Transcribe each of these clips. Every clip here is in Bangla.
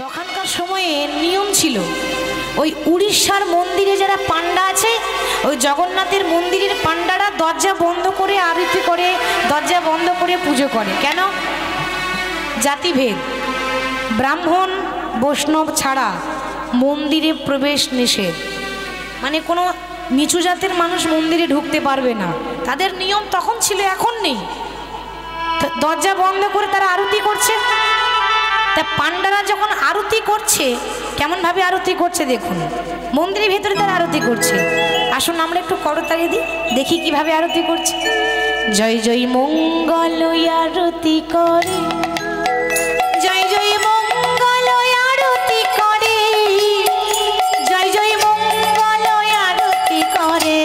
তখনকার সময়ে নিয়ম ছিল ওই উড়িষ্যার মন্দিরে যারা পান্ডা আছে ওই জগন্নাথের মন্দিরের পান্ডারা দরজা বন্ধ করে আরতি করে, দরজা বন্ধ করে পুজো করে। কেন? জাতিভেদ, ব্রাহ্মণ বৈষ্ণব ছাড়া মন্দিরে প্রবেশ নিষেধ, মানে কোনো নিচু জাতের মানুষ মন্দিরে ঢুকতে পারবে না, তাদের নিয়ম তখন ছিল, এখন নেই। দরজা বন্ধ করে তারা আরতি করছে। তা পান্ডারা যখন আরতি করছে, কেমন ভাবে আরতি করছে দেখুন, মন্দিরের ভেতরে তারা আরতি করছে। আসুন আমরা একটু করতালি দিই, দেখি কিভাবে আরতি করছে। জয় জয় মঙ্গল আরতি করে, জয় জয় মঙ্গল আরতি করে, জয় জয় মঙ্গল আরতি করে,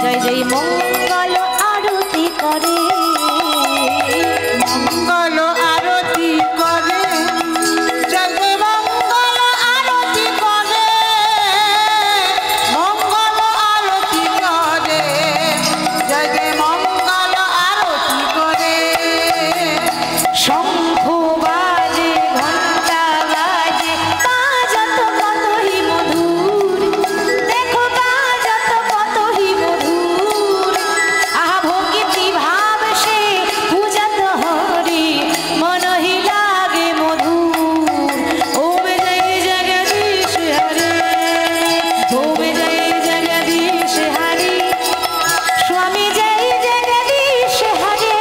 জয় জয় মঙ্গল আরতি করে, মঙ্গল আরতি করে, জয় জয় মঙ্গল আরতি করে, মঙ্গল আরতি করে, জয় জয় মঙ্গল আরতি করে। শঙ্খ বাজে ঘণ্টা বাজে, বাজাত কতই মধুর, দেখো বাজাত কতই মধুর, আহা ভক্তি ভাব সে পূজাত হরি, মনহি লাগে মধুর। ওম জয় জগদীশ হরে, ওম জয় জগদীশ হরে, স্বামী জয় জগদীশ হরে,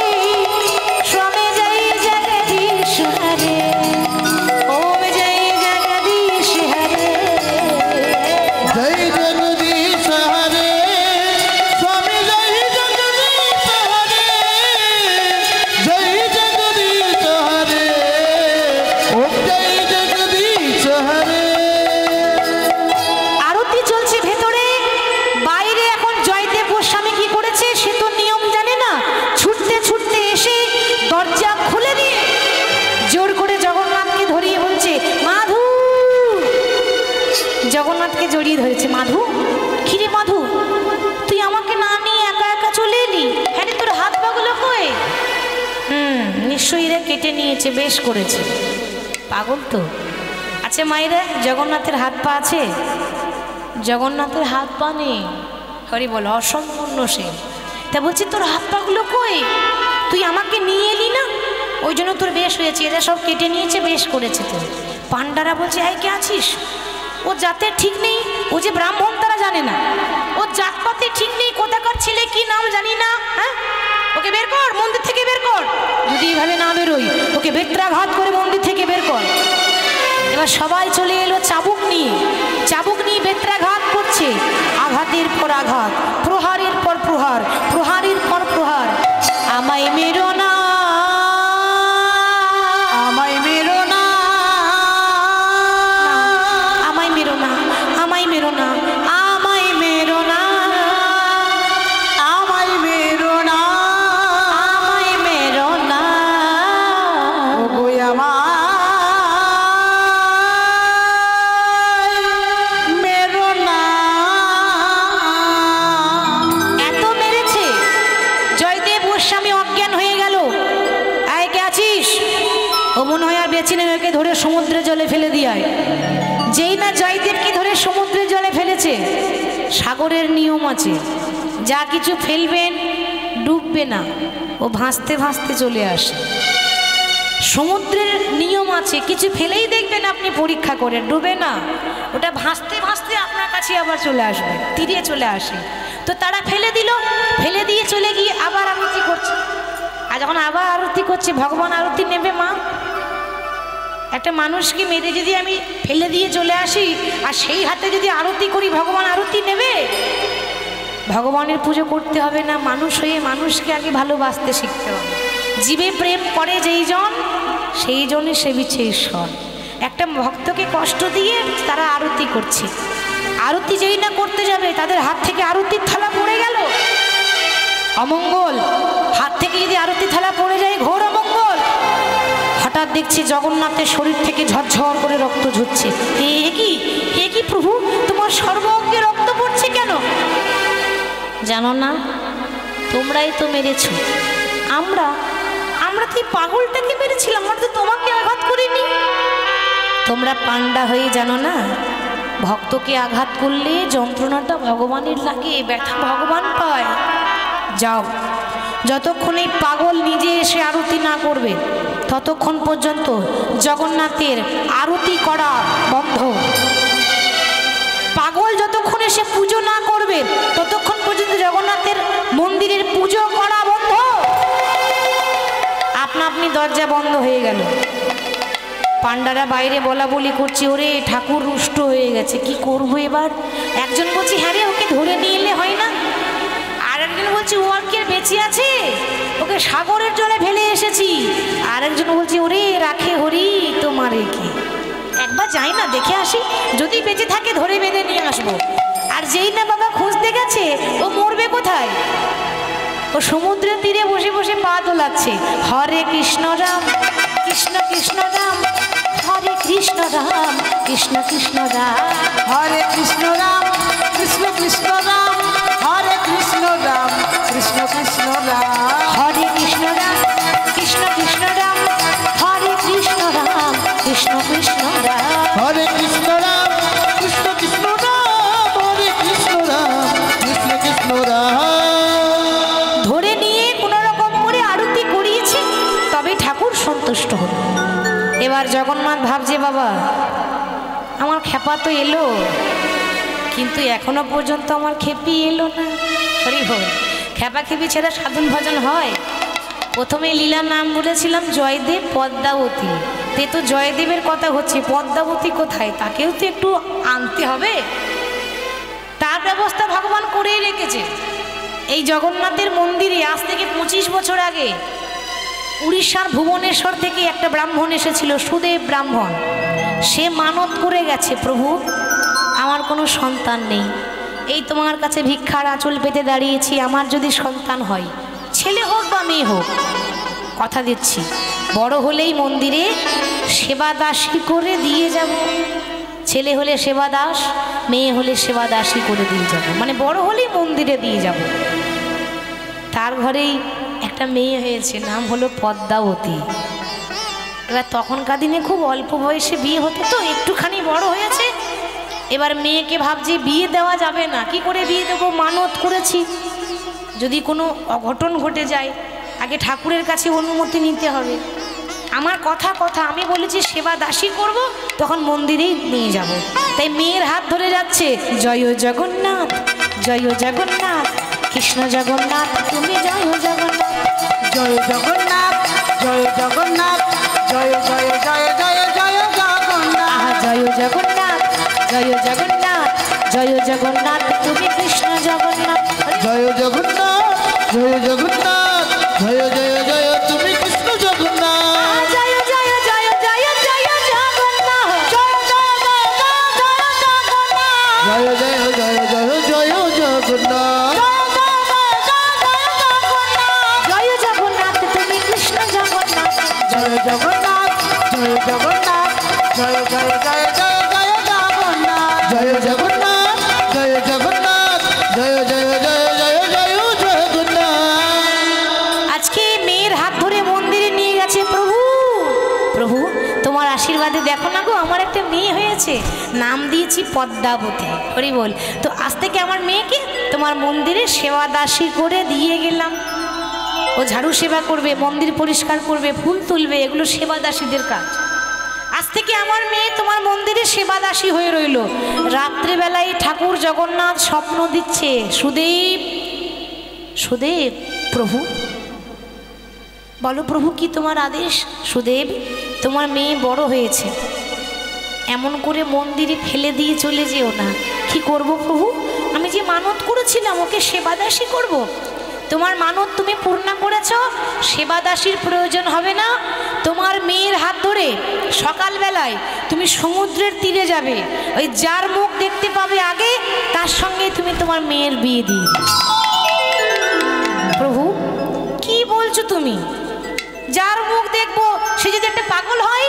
স্বামী জয় জগদীশ হরে, ওম জয় জগদীশ হরে। জয় জগদীশ হরে, স্বামী জয় জগদীশ হরে, জয় জগদীশ হরে, ওম জয় জগদীশ হরে। আরতি চলছে ভেতরে, বাইরে এখন জয়দেব গোস্বামী কি করেছে সে তো নিয়ম জানে না, ছুটতে ছুটতে এসে দরজা খুলে দিয়ে জোর করে জগন্নাথকে ধরিয়ে বলছে মাধু, জগন্নাথকে জড়িয়ে ধরেছে। মাধু, কিরে মাধু, তুই আমাকে না নিয়ে একা একা চলে এলি? হ্যাঁ রে, তোর হাত পাগুলো কই? নিশ্চয়ই এরা কেটে নিয়েছে, বেশ করেছে, পাগল তো। আচ্ছা মায়েরা, জগন্নাথের হাত পা আছে? জগন্নাথের হাত পা নেই, হরি বল, অসম্পূর্ণ সে। তা বলছি তোর হাত পাগুলো কই? তুই আমাকে নিয়ে এলি না, ওই জন্য তোর বেশ হয়েছে, এরা সব কেটে নিয়েছে, বেশ করেছে তো। পান্ডারা বলছে এই কে আছিস? ও জাতের ঠিক নেই, ও যে ব্রাহ্মণ তারা জানে না, ও জাতপাতি ঠিক নেই, কোথাকার ছেলে কি নাম জানি না, হ্যাঁ ওকে বের কর, মন্দির থেকে বের কর। যদি এইভাবে না বেরোই ওকে বেত্রাঘাত করে মন্দির থেকে বের কর। এবার সবাই চলে এলো চাবুক নিয়ে, চাবুক নিয়ে বেত্রাঘাত করছে, আঘাতের পর আঘাত, প্রহারের পর প্রহার, প্রহারের পর প্রহার। আমায় মেরো না, আমায় মেরো না, আমায় মেরো না, আমায় মেরো না, আমায় মেরো না, আমায় মেরো না, আমায় মেরো না, ওগো আমায় মেরো না। এত মেরেছে জয়দেব গোস্বামী অজ্ঞান হয়ে গেল। আয় কে আছিস? ও মনে হয় আর বেঁচে নেই, ওকে ধরে সমুদ্রে জলে ফেলে দিয়ায়। যেই না জয়দেবকে ধরে সমুদ্রের জলে ফেলেছে, সাগরের নিয়ম আছে, যা কিছু ফেলবেন ডুববে না, ও ভাসতে ভাসতে চলে আসে। সমুদ্রের নিয়ম আছে, কিছু ফেলেই দেখবেন আপনি পরীক্ষা করে, ডুবে না, ওটা ভাসতে ভাসতে আপনার কাছে আবার চলে আসবে, তীরে চলে আসে। তো তারা ফেলে দিল, ফেলে দিয়ে চলে গিয়ে আবার আরতি করছে। আর যখন আবার আরতি করছে, ভগবান আরতি নেবে মা? একটা মানুষকে মেরে যদি আমি ফেলে দিয়ে চলে আসি আর সেই হাতে যদি আরতি করি, ভগবান আরতি নেবে? ভগবানের পুজো করতে হবে না, মানুষ হয়ে মানুষকে আগে ভালোবাসতে শিখতে হবে। জীবে প্রেম করে যেই জন, সেই জনই সেবিছে ঈশ্বর। একটা ভক্তকে কষ্ট দিয়ে তারা আরতি করছে, আরতি যেই না করতে যাবে তাদের হাত থেকে আরতির থালা পড়ে গেল, অমঙ্গল। হাত থেকে যদি আরতি থালা পড়ে যায়, ঘোর অমঙ্গল। হঠাৎ দেখছি জগন্নাথের শরীর থেকে ঝরঝর করে রক্ত ঝরছে। এ কি প্রভু, তোমার সর্বঙ্গে রক্ত পড়ছে কেন? জানো না, তোমরাই তো মেরেছ। আমরা আমরা তো পাগলটাকে মেরেছিলাম, আমরা তো তোমাকে আঘাত করিনি। তোমরা পান্ডা হয়ে জানো না, ভক্তকে আঘাত করলে যন্ত্রণাটা ভগবানের লাগে, ব্যথা ভগবান পায়। যাও, যতক্ষণ এই পাগল নিজে এসে আরতি না করবে ততক্ষণ পর্যন্ত জগন্নাথের আরতি করা বন্ধ। পাগল যতক্ষণ এসে পুজো না করবে ততক্ষণ পর্যন্ত জগন্নাথের মন্দিরের পুজো করা বন্ধ। আপনা আপনি দরজা বন্ধ হয়ে গেল। পান্ডারা বাইরে বলা বলি করছে, ওরে ঠাকুর রুষ্ট হয়ে গেছে, কি করবো এবার? একজন বলছি, হ্যাঁ রে, ওকে ধরে নিয়ে এলে হয় না? আর একজন বলছি, ও আর কি বেঁচে আছে, ওকে সাগরের জলে ফেলে এসেছি। আর একজন বলছি, ওরে রাখে হরি তোমারে কি, একবার যাই না দেখে আসি, যদি বেঁচে থাকে ধরে বেঁধে নিয়ে আসবো। আর যেই না বাবা খুঁজতে গেছে, ও মরবে কোথায়? ও সমুদ্রের তীরে বসে বসে পা দোলাচ্ছে, হরে কৃষ্ণ রাম কৃষ্ণ কৃষ্ণ রাম, হরে কৃষ্ণ রাম কৃষ্ণ কৃষ্ণ রাম, হরে কৃষ্ণ রাম কৃষ্ণ কৃষ্ণ রাম, হরে কৃষ্ণ রাম কৃষ্ণ কৃষ্ণ রাম, হরে কৃষ্ণ রাম কৃষ্ণ কৃষ্ণ রাম, হরে কৃষ্ণ রাম কৃষ্ণ কৃষ্ণ রাম, হরে কৃষ্ণ রাম কৃষ্ণ কৃষ্ণ রাম, হরে কৃষ্ণ রাম কৃষ্ণ কৃষ্ণ রাম। ধরে নিয়ে কোনো রকম করে আরতি করিয়েছে, তবে ঠাকুর সন্তুষ্ট হল। এবার জগন্নাথ ভাবছে, বাবা আমার খেপা তো এলো, কিন্তু এখনো পর্যন্ত আমার খেপি এলো না। হরি বল, খেপা খেপি ছেড়ে সাধন ভজন হয়? প্রথমে লীলার নাম বলেছিলাম জয়দেব পদ্মাবতী, তে তো জয়দেবের কথা হচ্ছে, পদ্মাবতী কোথায়? তাকেও তো একটু আনতে হবে, তার ব্যবস্থা ভগবান করেই রেখেছে। এই জগন্নাথের মন্দিরে আজ থেকে 25 বছর আগে উড়িষ্যার ভুবনেশ্বর থেকে একটা ব্রাহ্মণ এসেছিল, সুদেব ব্রাহ্মণ। সে মানত করে গেছে, প্রভু আমার কোনো সন্তান নেই, এই তোমার কাছে ভিক্ষার আঁচল পেতে দাঁড়িয়েছি, আমার যদি সন্তান হয়, ছেলে হোক বা মেয়ে হোক, কথা দিচ্ছি বড় হলেই মন্দিরে সেবাদাসী করে দিয়ে যাব। ছেলে হলে সেবাদাস, মেয়ে হলে সেবাদাসী করে দিয়ে যাব, মানে বড় হলেই মন্দিরে দিয়ে যাব। তার ঘরেই একটা মেয়ে হয়েছে, নাম হলো পদ্মাবতী। এবার তখনকার দিনে খুব অল্প বয়সে বিয়ে হতো, তো একটুখানি বড় হয়েছে। এবার মেয়েকে ভাবছি বিয়ে দেওয়া যাবে না, কি করে বিয়ে দেবো? মানত করেছি, যদি কোনো অঘটন ঘটে যায় আগে ঠাকুরের কাছে অনুমতি নিতে হবে। আমার কথা আমি বলেছি সেবা দাসী করব, তখন মন্দিরেই নিয়ে যাব। তাই মেয়ের হাত ধরে যাচ্ছে, জয় জগন্নাথ জয় জগন্নাথ, কৃষ্ণ জগন্নাথ তুমি জয় জগন্নাথ, জয় জগন্নাথ জয় জগন্নাথ, জয় জয় জয় জয় জয় জগন্নাথ, আহা জয় জগন্নাথ জয় জগন্নাথ, জয় জগন্নাথ তুমি কৃষ্ণ জগন্নাথ, জয় জগন্নাথ জয় জগন্নাথ, জয় জয় জয় তুমি কৃষ্ণ জগন্নাথ, আহা জয় জয় জয় জয় জয় জগন্নাথ, জয় জয় জয় জয় জগন্নাথ, জয় জগন্নাথ তুমি কৃষ্ণ জগন্নাথ, জয় জগন্নাথ জয় জগন্নাথ, জয় জয় জয় জয় জয় জগন্নাথ, জয় জগন্নাথ জয় জগন্নাথ, জয় জয় জয় জয় জয় জগন্নাথ। আজকে মেয়ের হাত ধরে মন্দিরে নিয়ে গেছে। প্রভু প্রভু তোমার আশীর্বাদে দেখো না গো, আমার একটা মেয়ে হয়েছে, নাম দিয়েছি পদ্মাবতী। হরি বল। তো আজ থেকে আমার মেয়েকে তোমার মন্দিরে সেবা দাসী করে দিয়ে গেলাম। ও ঝাড়ু সেবা করবে, মন্দির পরিষ্কার করবে, ফুল তুলবে, এগুলো সেবা দাসীদের কাজ। আজ থেকে আমার মেয়ে তোমার মন্দিরে সেবা দাসী হয়ে রইল। রাত্রেবেলায় ঠাকুর জগন্নাথ স্বপ্ন দিচ্ছে, সুদেব সুদেব। প্রভু বলো প্রভু কি তোমার আদেশ? সুদেব তোমার মেয়ে বড় হয়েছে, এমন করে মন্দিরে ফেলে দিয়ে চলে যেও না। কি করব প্রভু? আমি যে মানত করেছিলাম ওকে সেবাদাসী করব, তোমার মানত তুমি পূর্ণ করেছ, সেবাদাসীর প্রয়োজন হবে না। তোমার মেয়ের হাত ধরে সকালবেলায় তুমি সমুদ্রের তীরে যাবে, ওই যার মুখ দেখতে পাবে আগে তার সঙ্গে তুমি তোমার মেয়ের বিয়ে দিয়ে দিও। প্রভু কি বলছো তুমি? যার মুখ দেখবো সে যদি একটা পাগল হয়?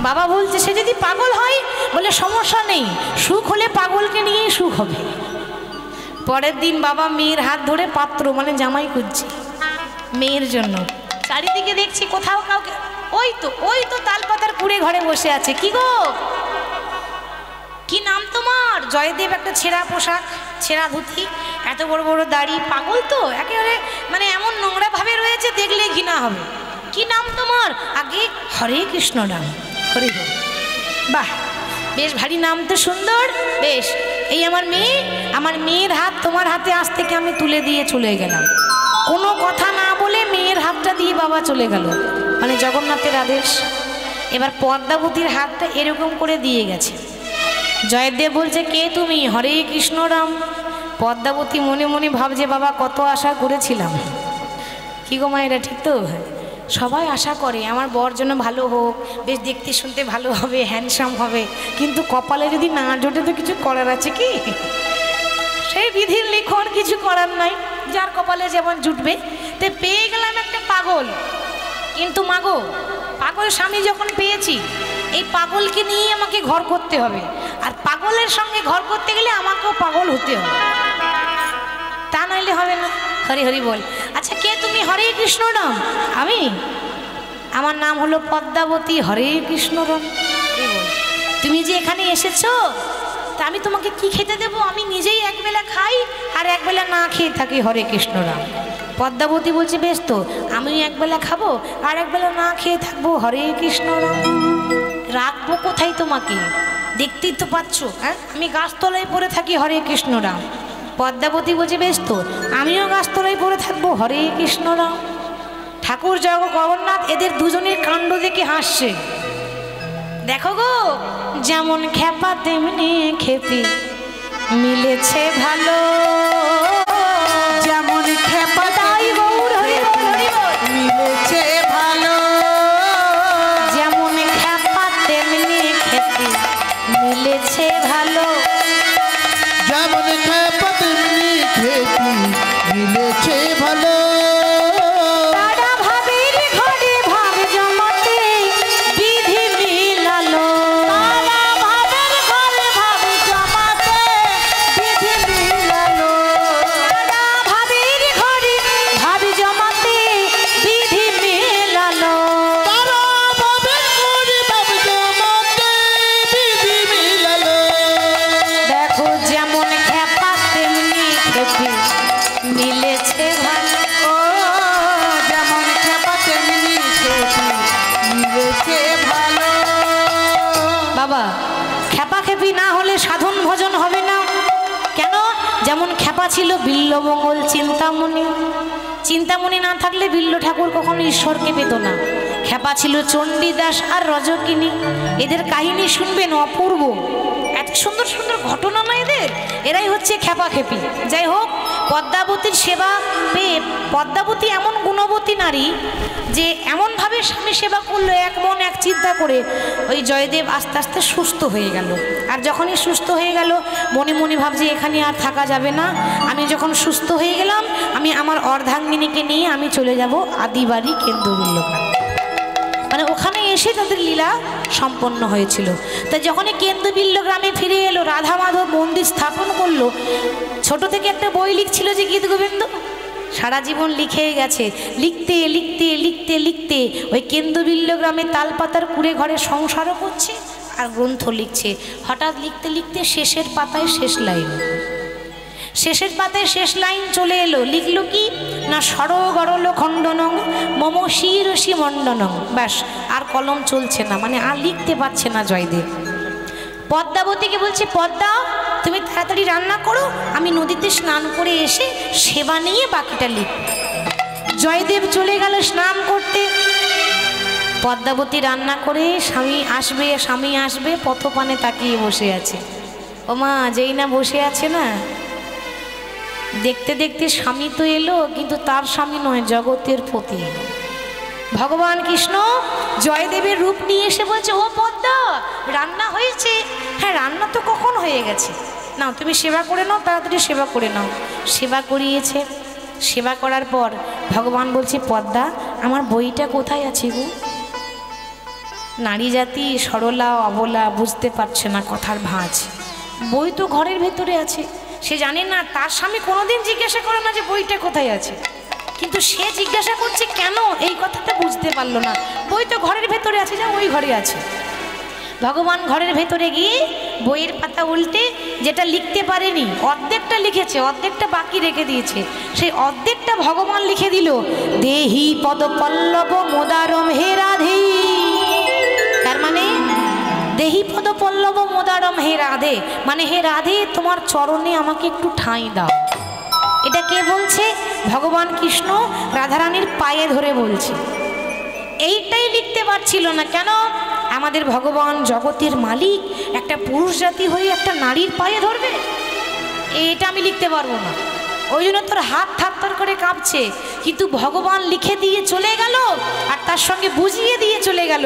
বাবা বলছে সে যদি পাগল হয়, বলে সমস্যা নেই, সুখ হলে পাগলকে নিয়েই সুখ হবে। পরের দিন বাবা মেয়ের হাত ধরে পাত্র মানে জামাই খুঁজছে মেয়ের জন্য। চারিদিকে দেখছি কোথাও কাউকে ওই তো তালপাতার কুড়ে ঘরে বসে আছে। কি গো, কি নাম তোমার? জয়দেব একটা ছেঁড়া পোশাক, ছেঁড়া ধুতি, এত বড় বড় দাড়ি, পাগল তো একেবারে, মানে এমন নোংরা ভাবে রয়েছে দেখলে ঘৃণা হবে। কি নাম তোমার? আগে হরে কৃষ্ণ নাম। হরে হরে, বাহ, বেশ ভারী নাম তো, সুন্দর। বেশ, এই আমার মেয়ের হাত তোমার হাতে আজ থেকে আমি তুলে দিয়ে চলে গেলাম। কোনো কথা না বলে মেয়ের হাতটা দিয়ে বাবা চলে গেল, মানে জগন্নাথের আদেশ। এবার পদ্মাবতীর হাতটা এরকম করে দিয়ে গেছে। জয়দেব বলছে, কে তুমি? হরে কৃষ্ণ রাম। পদ্মাবতী মনে মনে ভাবছে, বাবা কত আশা করেছিলাম। কি গো মায়েরা, ঠিক তো? সবাই আশা করে আমার বর যেন ভালো হোক, বেশ দেখতে শুনতে ভালো হবে, হ্যান্ডসাম হবে, কিন্তু কপালে যদি না জোটে তো কিছু করার আছে কি? সেই বিধির লিখন, কিছু করার নাই, যার কপালে যেমন জুটবে। তে পেয়ে গেলাম একটা পাগল, কিন্তু মাগো পাগল স্বামী যখন পেয়েছি, এই পাগলকে নিয়ে আমাকে ঘর করতে হবে, আর পাগলের সঙ্গে ঘর করতে গেলে আমাকেও পাগল হতে হবে, তা নইলে হবে না। হরি হরি বল। আচ্ছা, কে তুমি? হরে কৃষ্ণ নাম। আমি, আমার নাম হলো পদ্মাবতী। হরে কৃষ্ণ রাম। তুমি যে এখানে এসেছো, তা আমি তোমাকে কি খেতে দেবো? আমি নিজেই একবেলা খাই আর একবেলা না খেয়ে থাকি। হরে কৃষ্ণ রাম। পদ্মাবতী বলছে, বেশ তো, আমি একবেলা খাবো আর একবেলা না খেয়ে থাকবো। হরে কৃষ্ণ রাম। রাখবো কোথায় তোমাকে? দেখতেই তো পাচ্ছ, হ্যাঁ, আমি গাছতলায় পড়ে থাকি। হরে কৃষ্ণ রাম। পদ্মাবতী বলছে, বেশ তো, আমিও গাছতলায় পড়ে থাকবো। হরে কৃষ্ণ রাম। ঠাকুর জগন্নাথ এদের দুজনের কাণ্ড দেখে হাসছে। দেখো গো, যেমন খেপা তেমনি খেপি, মিলেছে ভালো। যেমন খেপা তাই গৌর হরি বল, হরি বল। মিলেছে ভালো। যেমন খেপা তেমনি খেপি, মিলেছে ভালো। যেমন খেপা তেমনি খেপি, মিলেছে ভালো। তারা ভাবের ঘরে ভাব জমাতে বিধি মিলালো। তারা ভাবের ঘরে ভাব জমাতে বিধি মিলালো। তারা ভাবের ঘরে ভাব জমাতে বিধি মিলালো। তারা ভাবের ঘরে ভাব জমাতে বিধি মিলালো। দেখো, যেমন খেপা তেমনি খেপি, মিলেছে ভালো। ও যেমন খেপা তেমনি খেপি, মিলেছে ভালো। বাবা, খেপাখেপি না হলে সাধন ভজন হবে না। কেন? যেমন খেপা ছিল বিল্লমঙ্গল চিন্তামণি, চিন্তামণি না থাকলে বিল্ল ঠাকুর কখনো ঈশ্বরকে পেত না। খেপা ছিল চণ্ডীদাস আর রজকিনী, এদের কাহিনী শুনবেন, অপূর্ব, এত সুন্দর সুন্দর ঘটনা না এদের। এরাই হচ্ছে খেপাখেপি। যাই হোক, পদ্মাবতীর সেবা পেয়ে, পদ্মাবতী এমন গুণবতী নারী যে এমনভাবে স্বামী সেবা করলো, এক মন এক চিন্তা করে, ওই জয়দেব আস্তে আস্তে সুস্থ হয়ে গেল। আর যখনই সুস্থ হয়ে গেল, মনে মনে ভাবছে এখানে আর থাকা যাবে না। আমি যখন সুস্থ হয়ে গেলাম, আমি আমার অর্ধাঙ্গিনীকে নিয়ে আমি চলে যাব আদিবাড়ি কেন্দ্রবিল্লকা, মানে ওখানে এসে তাদের লীলা সম্পন্ন হয়েছিল। তা যখনই কেন্দ্রবিল্ল গ্রামে ফিরে এলো, রাধা মাধব মন্দির স্থাপন করলো। ছোট থেকে একটা বই লিখছিল যে গীত গোবিন্দ, সারা জীবন লিখে গেছে। লিখতে লিখতে লিখতে লিখতে ওই কেন্দ্রবিল্ল গ্রামে তালপাতার কুড়ে ঘরে সংসারও করছে আর গ্রন্থ লিখছে। হঠাৎ লিখতে লিখতে শেষের পাতায় শেষ লাইন, শেষের পাতায় শেষ লাইন চলে এলো। লিখলো কি না, সরগরল খণ্ডনং মম শিরসি মণ্ডনং। ব্যাস, আর কলম চলছে না, মানে আর লিখতে পারছে না জয়দেব। পদ্মাবতীকে বলছে, পদ্মা তুমি তাড়াতাড়ি রান্না করো, আমি নদীতে স্নান করে এসে সেবা নিয়ে বাকিটা লিখ। জয়দেব চলে গেল স্নান করতে। পদ্মাবতী রান্না করে স্বামী আসবে পথপানে তাকিয়ে বসে আছে। ও মা, যেই না বসে আছে না, দেখতে দেখতে স্বামী তো এলো, কিন্তু তার স্বামী নয়, জগতের পতি ভগবান কৃষ্ণ জয়দেবের রূপ নিয়ে এসে বলছে, ও পদ্মা, রান্না হয়েছে? হ্যাঁ, রান্না তো কখন হয়ে গেছে, নাও তুমি সেবা করে নাও, তাড়াতাড়ি সেবা করে নাও। সেবা করিয়েছে। সেবা করার পর ভগবান বলছে, পদ্মা, আমার বইটা কোথায় আছে গো? নারী জাতি সরলা অবলা, বুঝতে পারছে না কথার ভাঁজ। বই তো ঘরের ভেতরে আছে। সে জানে না, তার স্বামী কোনোদিন জিজ্ঞাসা করে না যে বইটা কোথায় আছে। কিন্তু সে জিজ্ঞাসা করছে কেন, এই কথাটা বুঝতে পারলো না। বই তো ঘরের ভেতরে আছে, যা ওই ঘরে আছে। ভগবান ঘরের ভেতরে গিয়ে বইয়ের পাতা উল্টে যেটা লিখতে পারেনি, অর্ধেকটা লিখেছে, অর্ধেকটা বাকি রেখে দিয়েছে, সেই অর্ধেকটা ভগবান লিখে দিল, দেহি পদ পল্লব মোদারম হে রাধে। তার মানে দেহি পদ পল্লব মোদারম হে রাধে, মানে হে রাধে তোমার চরণে আমাকে একটু ঠাঁই দাও। এটা কে বলছে? ভগবান কৃষ্ণ রাধারানীর পায়ে ধরে বলছে। এইটাই লিখতে পারছিল না কেন? আমাদের ভগবান জগতের মালিক একটা পুরুষ জাতি হয়ে একটা নারীর পায়ে ধরবে, এটা আমি লিখতে পারবো না। ওই জন্য তোর হাত থারথার করে কাঁপছে, কিন্তু ভগবান লিখে দিয়ে চলে গেল আর তার সঙ্গে বুঝিয়ে দিয়ে চলে গেল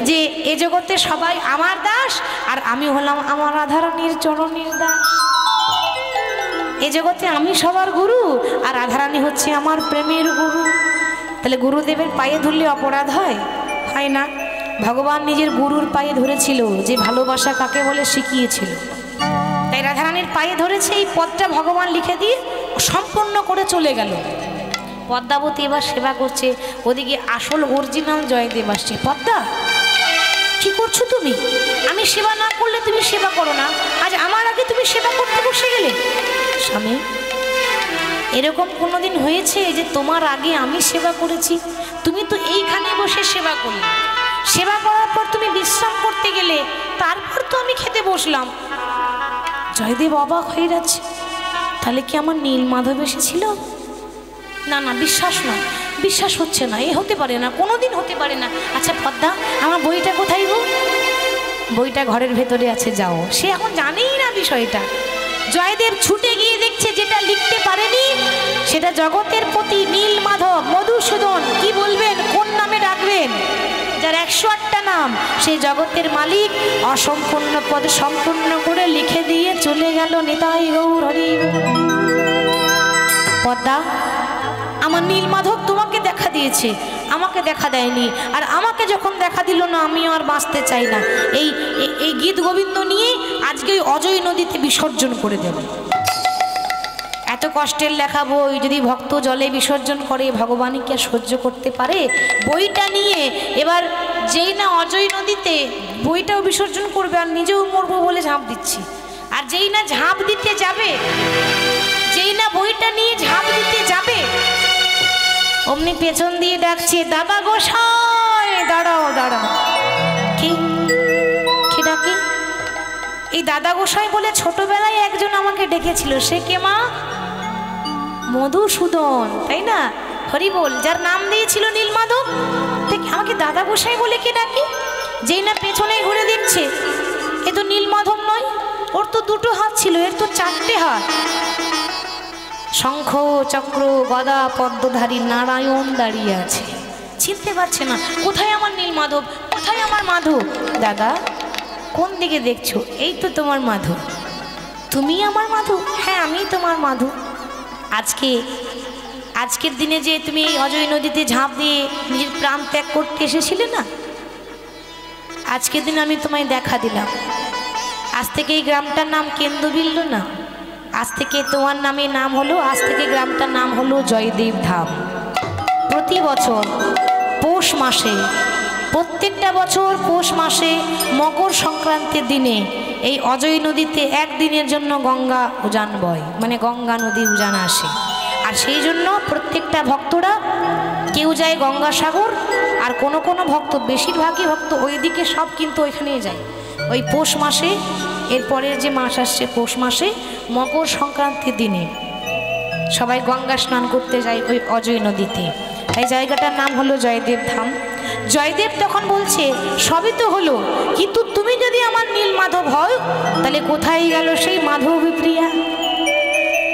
যে এ জগতে সবাই আমার দাস আর আমি হলাম আমার রাধারানীর চরণের দাস। এ জগতে আমি সবার গুরু আর রাধারানী হচ্ছে আমার প্রেমের গুরু। তাহলে গুরুদেবের পায়ে ধরলে অপরাধ হয়? হয় না। ভগবান নিজের গুরুর পায়ে ধরেছিল, যে ভালোবাসা কাকে বলে শিখিয়েছিল। তাই রাধারানীর পায়ে ধরেছে, এই পদটা ভগবান লিখে দিয়ে সম্পন্ন করে চলে গেল। পদ্মাবতী এবার সেবা করছে, ওদিকে আসল অরিজিনাল জয়দেব আসছে। পদ্মা, কি করছো তুমি? আমি সেবা না করলে তুমি সেবা করো না, আজ আমার আগে তুমি সেবা করতে বসে গেলে। স্বামী, এরকম কোনোদিন হয়েছে যে তোমার আগে আমি সেবা করেছি? তুমি তো এইখানে বসে সেবা করলে, সেবা করার পর তুমি বিশ্রাম করতে গেলে, তারপর তো আমি খেতে বসলাম। জয়দেব অবাক হয়ে যাচ্ছে, তাহলে কি আমার নীলমাধব এসেছিল? না না, বিশ্বাস নয়, বিশ্বাস হচ্ছে না, এ হতে পারে না, কোনোদিন হতে পারে না। আচ্ছা পদ্মা, আমার বইটা কোথায় গো? বইটা ঘরের ভেতরে আছে, যাও। সে এখন জানেই না বিষয়টা। জয়দেব ছুটে গিয়ে দেখছে যেটা লিখতে পারেনি সেটা জগতের প্রতি নীলমাধব মধুসূদন কি বলবেন, কোন নামে ডাকবেন? যার 108টা নাম, সেই জগতের মালিক অসম্পূর্ণ পদ সম্পূর্ণ করে লিখে দিয়ে চলে গেল। নিতাই গৌর হরি। পদ্মা, আমার নীলমাধব তোমাকে দেখা দিয়েছে, আমাকে দেখা দেয়নি, আর আমাকে যখন দেখা দিল না আমিও আর বাঁচতে চাই না। এই গীত গোবিন্দ নিয়ে আজকে অজয় নদীতে বিসর্জন করে দেব। এত কষ্টের লেখা বই যদি ভক্ত জলে বিসর্জন করে, ভগবান কি আর সহ্য করতে পারে? বইটা নিয়ে এবার যেই না অজয় নদীতে বইটাও বিসর্জন করবে আর নিজেও মরবো বলে ঝাঁপ দিচ্ছি। আর যেই না ঝাঁপ দিতে যাবে, যেই না বইটা নিয়ে ঝাঁপ দিতে যাবে, অমনি পেছন দিয়ে ডাকছে, দাদা গোসাই দাঁড়াও দাঁড়াও। কি কি ডাকি? এই দাদা গোসাই বলে ছোটবেলায় একজন আমাকে ডেকেছিল। সে কে মা? মধুসূদন, তাই না? হরি বল, যার নাম দিয়েছিল নীলমাধব। আমাকে দাদা গোসাই বলে কে ডাকি? যেই না পেছনে ঘুরে দেখছে, এ তো নীলমাধব নয়, ওর তো দুটো হাত ছিল, এর তো 4টে হাত। শঙ্খ চক্র গদা পদ্মধারী নারায়ণ দাঁড়িয়ে আছে, চিনতে পারছে না। কোথায় আমার নীলমাধব, কোথায় আমার মাধব? দাদা, কোন দিকে দেখছো? এই তো তোমার মাধব। তুমি আমার মাধব? হ্যাঁ, আমি তোমার মাধব। আজকের দিনে যে তুমি এই অজয় নদীতে ঝাঁপ দিয়ে নিজের প্রাণ ত্যাগ করতে এসেছিলে না, আজকের দিন আমি তোমায় দেখা দিলাম। আজ থেকে এই গ্রামটার নাম কেন্দ্রবিল্ল না, আজ থেকে তোমার নামে নাম হলো, আজ থেকে গ্রামটার নাম হলো জয়দেব ধাম। প্রতি বছর পৌষ মাসে, প্রত্যেকটা বছর পৌষ মাসে মকর সংক্রান্তির দিনে এই অজয় নদীতে একদিনের জন্য গঙ্গা উজান বয়, মানে গঙ্গা নদী উজান আসে। আর সেই জন্য প্রত্যেকটা ভক্তরা, কেউ যায় গঙ্গাসাগর, আর কোনো কোনো ভক্ত, বেশিরভাগই ভক্ত ওইদিকে সব কিন্তু ওইখানেই যায়। ওই পৌষ মাসে, এরপরের যে মাস আসছে পৌষ মাসে মকর সংক্রান্তির দিনে সবাই গঙ্গা স্নান করতে যায় ওই অজয় নদীতে। এই জায়গাটার নাম হলো জয়দেব ধাম। জয়দেব তখন বলছে, সবই তো হলো, কিন্তু তুমি যদি আমার নীলমাধব হও, তাহলে কোথায় গেল সেই মাধবী প্রিয়া?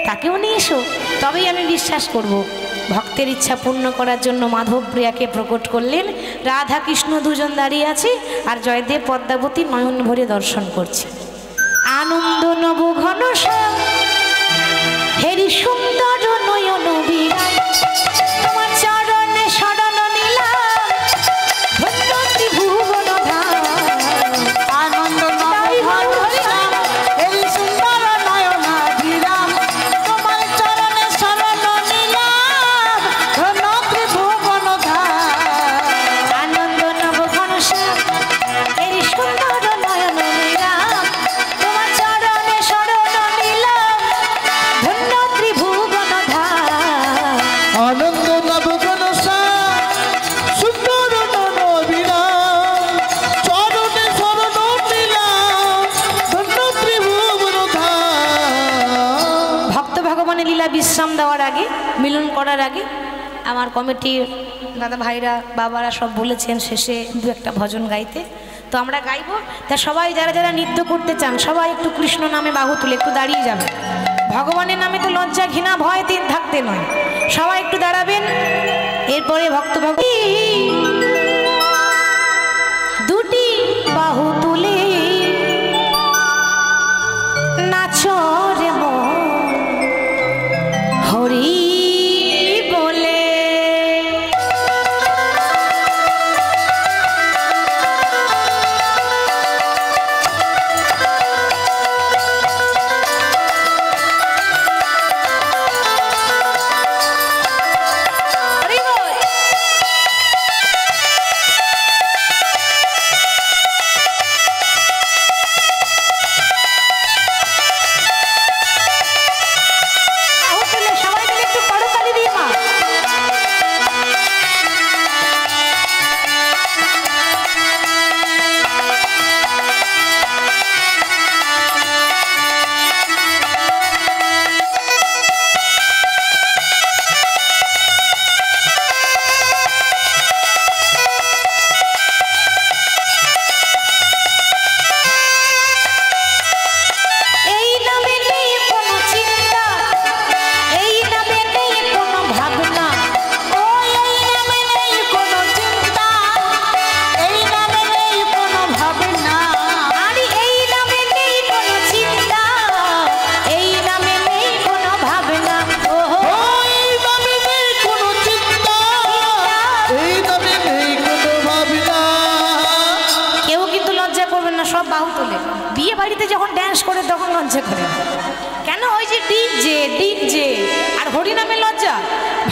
তাকেও নিয়ে এসো, তবেই আমি বিশ্বাস করব। ভক্তের ইচ্ছা পূর্ণ করার জন্য মাধব প্রিয়াকে প্রকট করলেন। রাধা কৃষ্ণ দুজন দাঁড়িয়ে আছে, আর জয়দেব পদ্মাবতী নয়ন ভরে দর্শন করছে। আনন্দ নব ঘন হেরি সুন্দর নয়ন বিরাজ, তোমার চরণে শরণ নিলাম, ধন্য ত্রিভুবন ধাম। আনন্দ এই সুন্দর নয়না বিরাম, তোমার চরণে শরণ নিলাম, ভগবানের লীলা বিশ্রাম দেওয়ার আগে, মিলন করার আগে আমার কমিটির দাদা ভাইরা বাবারা সব বলেছেন শেষে দু একটা ভজন গাইতে, তো আমরা গাইবো। তা সবাই যারা যারা নৃত্য করতে চান সবাই একটু কৃষ্ণ নামে বাহু তুলে একটু দাঁড়িয়ে যাবেন। ভগবানের নামে তো লজ্জা ঘৃণা ভয় তিন থাকতে নয়, সবাই একটু দাঁড়াবেন। এরপরে ভক্ত ভক্তি দুটি বাহু তুলে নাচো রে মন হরি বলে। সব বাহু তোলে, বিয়ে বাড়িতে যখন ড্যান্স করে তখন লজ্জা করে কেন? ওই যে ডিজে ডিজে আর হরিনামে লজ্জা,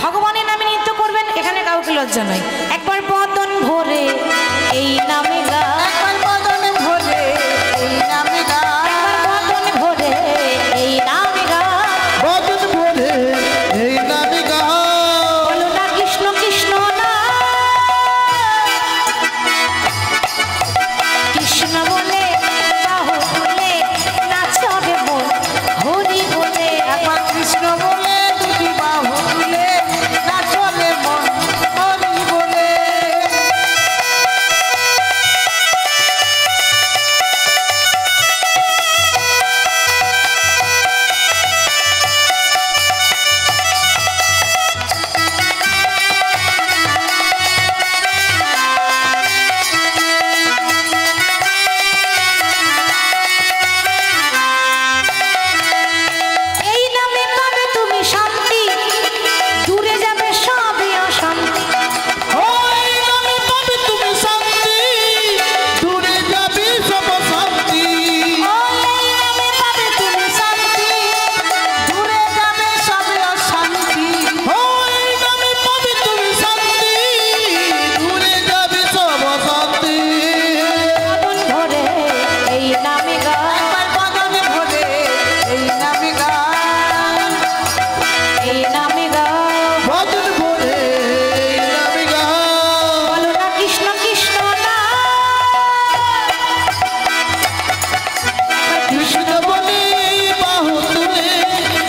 ভগবানের নামে নৃত্য করবেন এখানে কাউকে লজ্জা নাই। একবার বদন ভরে এই নামে গা, একবার বদন ভরে এই নামে গা, একবার বদন ভরে এই নামে গা, বদন ভরে এই নামে গা, বলো না কৃষ্ণ কৃষ্ণ না, কৃষ্ণ বলে বাহু তুলে নাচো রে মন হরি বলে। একবার কৃষ্ণ বলে দুটি বাহু তুলে নাচো রে মন হরি বলে। এই নামে পাবে তুমি শান্তি, দূরে যাবে সবে অশান্তি। ওই নামে পাবে তুমি শান্তি, দূরে যাবে সব শান্তি। এই নামে পাবে তুমি শান্তি, দূরে যাবে সবে অশান্তি। ওই নামে পাবে তুমি শান্তি, দূরে যাবে সব শান্তি। বদন ভরে এই নামে গা, একবার বদন ভরে এই নামে গা, এই নামে গা, বদন ভরে এই নামে গা, বলো না কৃষ্ণ কৃষ্ণ না, কৃষ্ণ বলে বাহু তুলে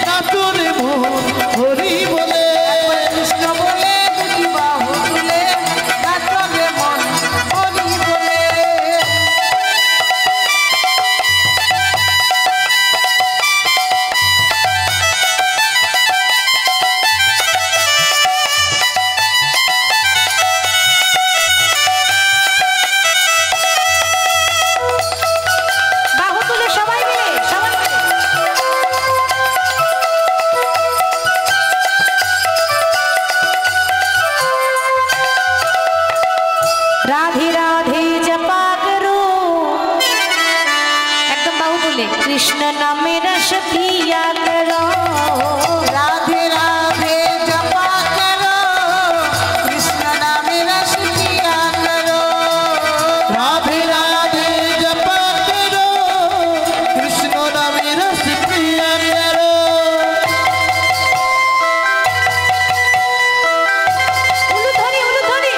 নাচো রে মন হরি বলে। কৃষ্ণ বলে দুটি বাহু তুলে নাচো রে মন হরি বলে। বাহু তুলে সবাই মিলে সবাই মিলে। রাধে রাধে জপা করো, একদম বাহু তুলে কৃষ্ণ নামে রস পিয়া করো, राधे राधे जपा करो, कृष्ण नाम रस पिया करो। राधे राधे जपा करो, कृष्ण नामे रस पिया करो। উলুধ্বনি উলুধ্বনি।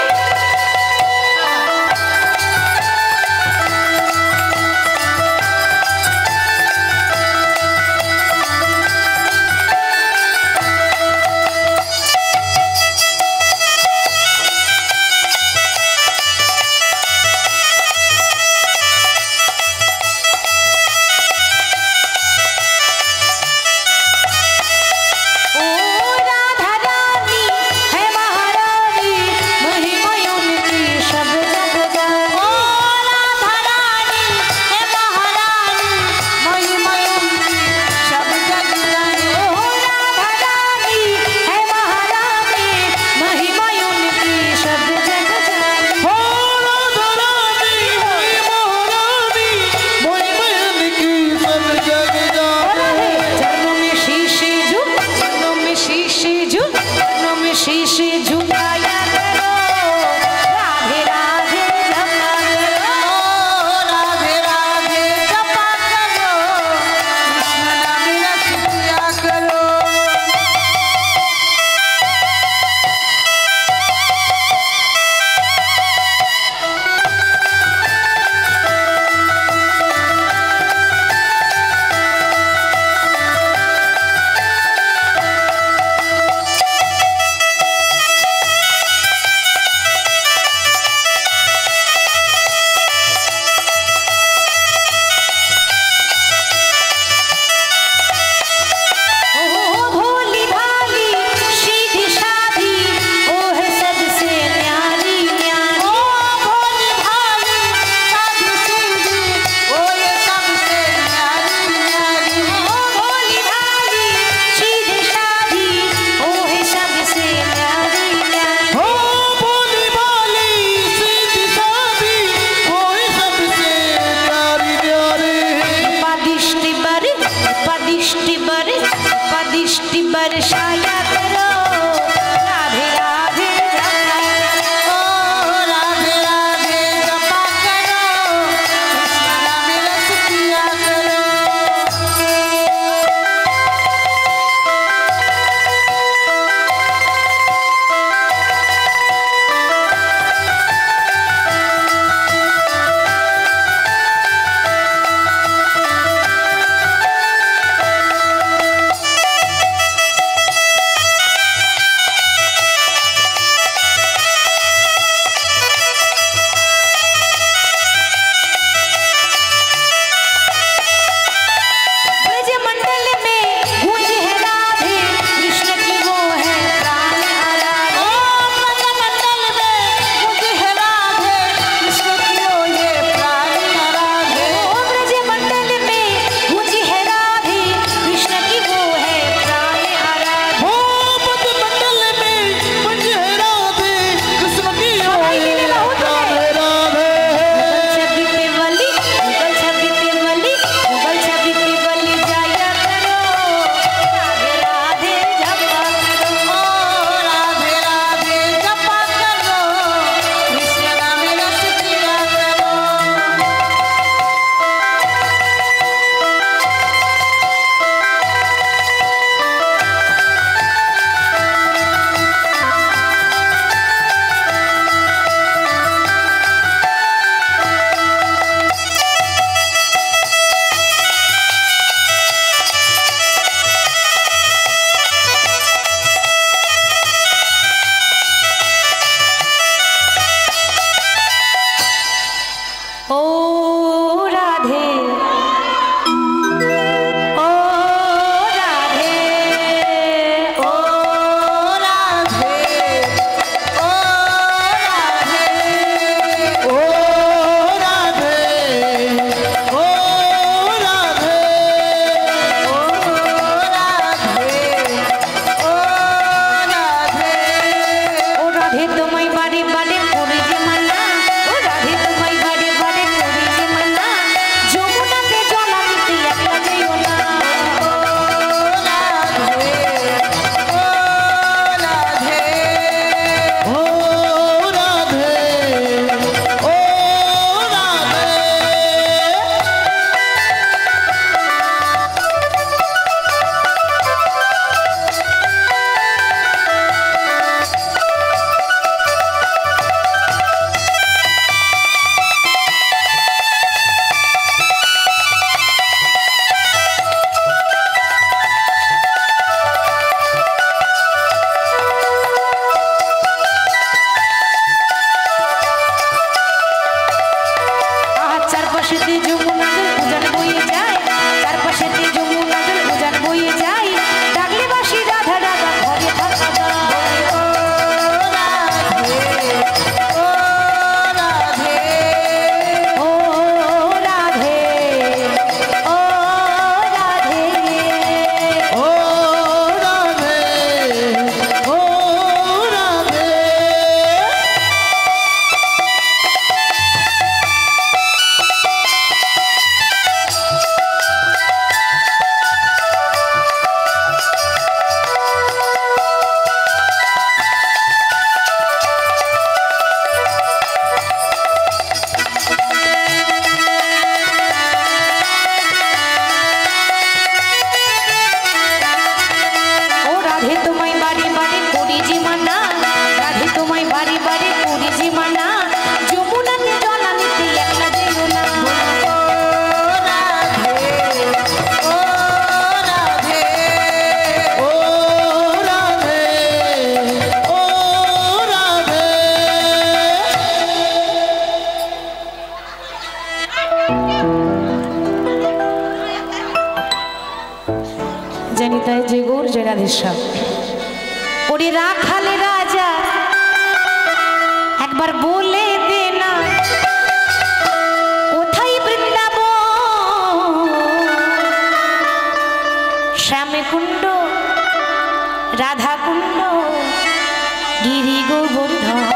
চারপাশেতে যমুনা জল উজান বয়ে যায়, চারপাশেতে যমুনা জল উজান বয়ে যায়, ডাকলে বাসি রাধা রাধা ঘরে থাকা যায়। ও রাধে, ও রাধে, ও রাধে, ও রাধে, ও রাধে, ও রাধে। ও রাধে তোমায় বাড়ি বাড়ি করি যে মানা, রাধে তোমায় বাড়ি বাড়ি করি যে মানা, যমুনাতে জল আনিতে একলা যেও না। ও রাধে, ও রাধে, ও রাধে, ও রাধে। জানি তাই যে গৌর জয় রাধেশ্যাম। ওরে রাখালে রাজা একবার বলে দে না, কোথায় বৃন্দাবন, শ্যামে কুণ্ড, রাধা কুণ্ড, গিরি গোবর্ধন।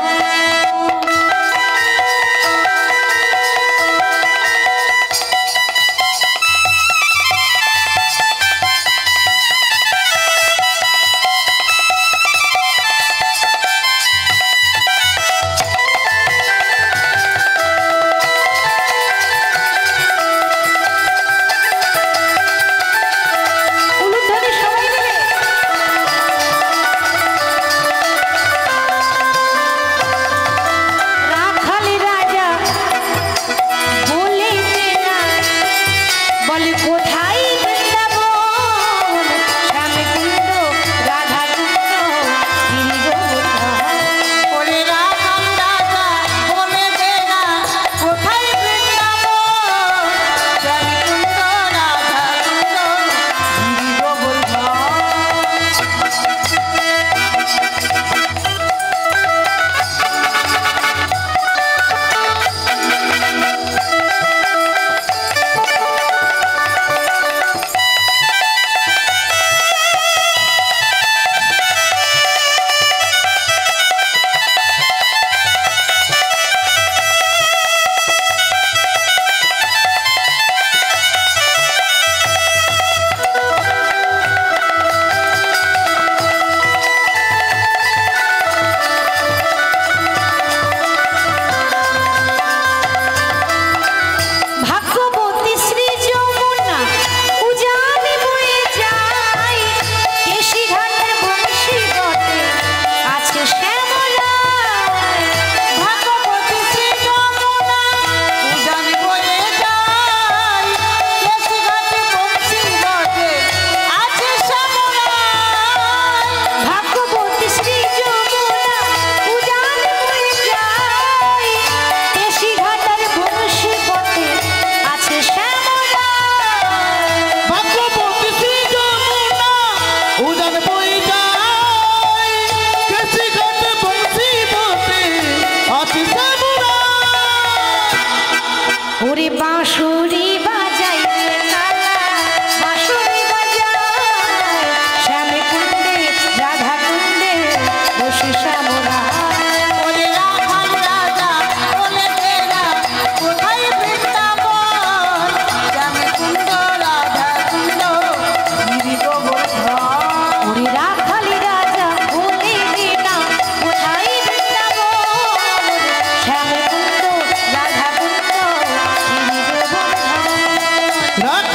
উলুধ্বনি সবাই মিলে। রাখালি রাজা বলে দে না, বলে কোথায় বৃন্দাবন, শ্যামে কুণ্ড, রাধা কুণ্ড, গিরি গোবর্ধন। ওরে রাখাল রাজা বলে দে না, কোথায় বৃন্দাবন, শ্যামে কুণ্ড, রাধা কুণ্ড, গিরি গোবর্ধন। ভাগ্যবতী শ্রী যমুনা উজানে বয়ে যায়, কেশিঘাটের বংশী বটে আছে শ্যামলায়। ভাগবতী শ্রী যমুনা উজান বয়ে যায়, কেশিঘাটে বংশী বটে আছে শ্যামলায়। ভাগ্যবতী শ্রী যমুনা উজানে বয়ে যায়, কেশিঘাটের বংশী বটে আছে শ্যামলায়। ভাগ্যবতী শ্রী যমুনা উজান বয়ে যায়, কেশিঘাটে বংশী বটে আছে শ্যামলায়। ওরে বাঁশুরি বাজাই কালা, বাঁশুরি বাজায়, শ্যামে কুণ্ডে, রাধা কুণ্ডে, বসে শ্যামলায়। ওরে রাখাল রাজা বলে দে না, কোথায় বৃন্দাবন, শ্যামে কুণ্ড, রাধা কুণ্ড, গিরি গোবর্ধন। ওরে রাখালি রাজা বলে দে না, কোথায় বৃন্দাবন, শ্যামে কুণ্ড, রাধা কুণ্ড, গিরি গোবর্ধন। রাখ